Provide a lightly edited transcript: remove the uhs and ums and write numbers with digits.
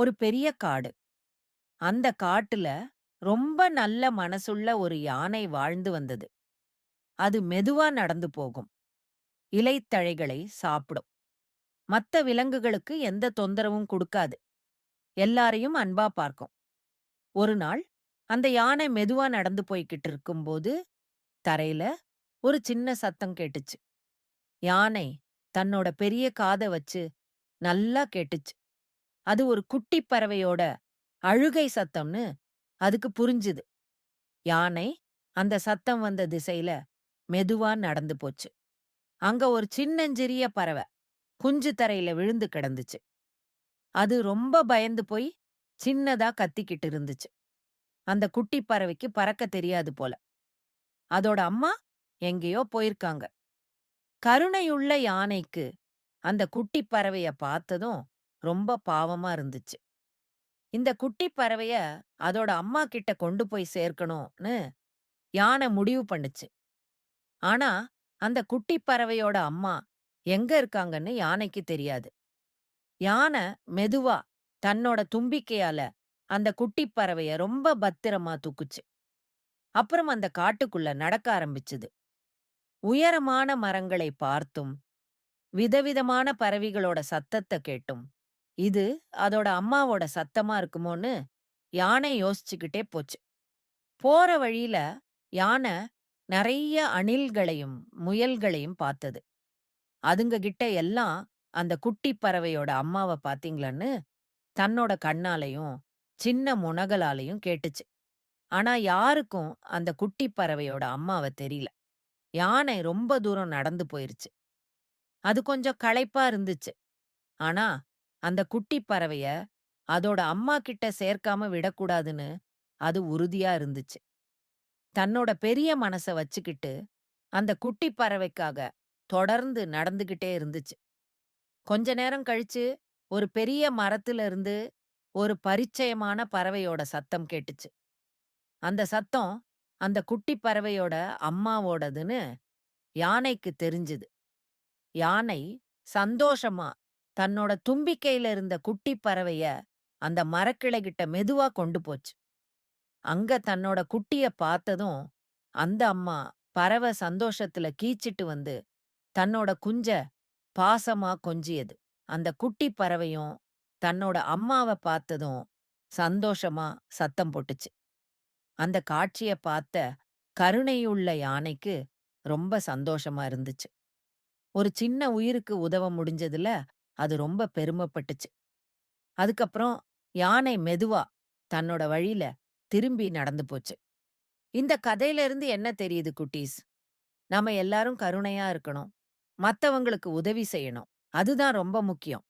ஒரு பெரிய காடு. அந்த காட்டுல ரொம்ப நல்ல மனசுள்ள ஒரு யானை வாழ்ந்து வந்தது. அது மெதுவா நடந்து போகும். இலைத்தழைகளை சாப்பிடும். மத்த விலங்குகளுக்கு எந்த தொந்தரவும் குடுக்காது. எல்லாரையும் அன்பா பார்க்கும். ஒரு நாள் அந்த யானை மெதுவா நடந்து போய்க்கிட்டு இருக்கும்போது, தரையில ஒரு சின்ன சத்தம் கேட்டுச்சு. யானை தன்னோட பெரிய காத வச்சு நல்லா கேட்டுச்சு. அது ஒரு குட்டி பறவையோட அழுகை சத்தம்னு அதுக்கு புரிஞ்சுது. யானை அந்த சத்தம் வந்த திசையில மெதுவா நடந்து போச்சு. அங்க ஒரு சின்னஞ்சிறிய பறவை குஞ்சு தரையில விழுந்து கிடந்துச்சு. அது ரொம்ப பயந்து போய் சின்னதா கத்திக்கிட்டு இருந்துச்சு. அந்த குட்டி பறவைக்கு பறக்க தெரியாது போல. அதோட அம்மா எங்கேயோ போயிருக்காங்க. கருணையுள்ள யானைக்கு அந்த குட்டி பறவைய பார்த்ததும் ரொம்ப பாவமா இருந்துச்சு. இந்த குட்டி பறவைய அதோட அம்மா கிட்ட கொண்டு போய் சேர்க்கணும்னு யானை முடிவு பண்ணுச்சு. ஆனா, அந்த குட்டி பறவையோட அம்மா எங்க இருக்காங்கன்னு யானைக்கு தெரியாது. யானை மெதுவா தன்னோட தும்பிக்கையால அந்த குட்டி பறவைய ரொம்ப பத்திரமா தூக்குச்சு. அப்புறம் அந்த காட்டுக்குள்ள நடக்க ஆரம்பிச்சுது. உயரமான மரங்களை பார்த்தும், விதவிதமான பறவைகளோட சத்தத்த கேட்டும், இது அதோட அம்மாவோட சத்தமா இருக்குமோன்னு யானை யோசிச்சுக்கிட்டே போச்சு. போற வழியில யானை நெறைய அணில்களையும், முயல்களையும் பார்த்தது. அதுங்க கிட்ட எல்லாம் அந்த குட்டி பறவையோட அம்மாவ பாத்தீங்களான்னு தன்னோட கண்ணாலயும், சின்ன முனகலாலயும் கேட்டுச்சு. ஆனா யாருக்கும் அந்த குட்டி பறவையோட அம்மாவ தெரியல. யானை ரொம்ப தூரம் நடந்து போயிருச்சு. அது கொஞ்சம் களைப்பா இருந்துச்சு. ஆனா அந்த குட்டி பறவைய அதோட அம்மா கிட்ட சேர்க்காம விடக்கூடாதுன்னு அது உறுதியா இருந்துச்சு. தன்னோட பெரிய மனச வச்சுக்கிட்டு அந்த குட்டி பறவைக்காக தொடர்ந்து நடந்துகிட்டே இருந்துச்சு. கொஞ்ச நேரம் கழிச்சு ஒரு பெரிய மரத்துல இருந்து ஒரு பரிச்சயமான பறவையோட சத்தம் கேட்டுச்சு. அந்த சத்தம் அந்த குட்டி பறவையோட அம்மாவோடதுன்னு யானைக்கு தெரிஞ்சுது. யானை சந்தோஷமா தன்னோட தும்பிக்கையில இருந்த குட்டி பறவைய அந்த மரக்கிளைகிட்ட மெதுவா கொண்டு போச்சு. அங்க தன்னோட குட்டிய பார்த்ததும் அந்த அம்மா பறவை சந்தோஷத்துல கீச்சிட்டு வந்து தன்னோட குஞ்ச பாசமா கொஞ்சியது. அந்த குட்டி பறவையும் தன்னோட அம்மாவ பார்த்ததும் சந்தோஷமா சத்தம் போட்டுச்சு. அந்த காட்சிய பார்த்த கருணையுள்ள யானைக்கு ரொம்ப சந்தோஷமா இருந்துச்சு. ஒரு சின்ன உயிருக்கு உதவ முடிஞ்சதுல அது ரொம்ப பெருமைப்பட்டுச்சு. அதுக்கப்புறம் யானை மெதுவா தன்னோட வழியில திரும்பி நடந்து போச்சு. இந்த கதையில இருந்து என்ன தெரியுது குட்டீஸ்? நாம எல்லாரும் கருணையா இருக்கணும். மத்தவங்களுக்கு உதவி செய்யணும். அதுதான் ரொம்ப முக்கியம்.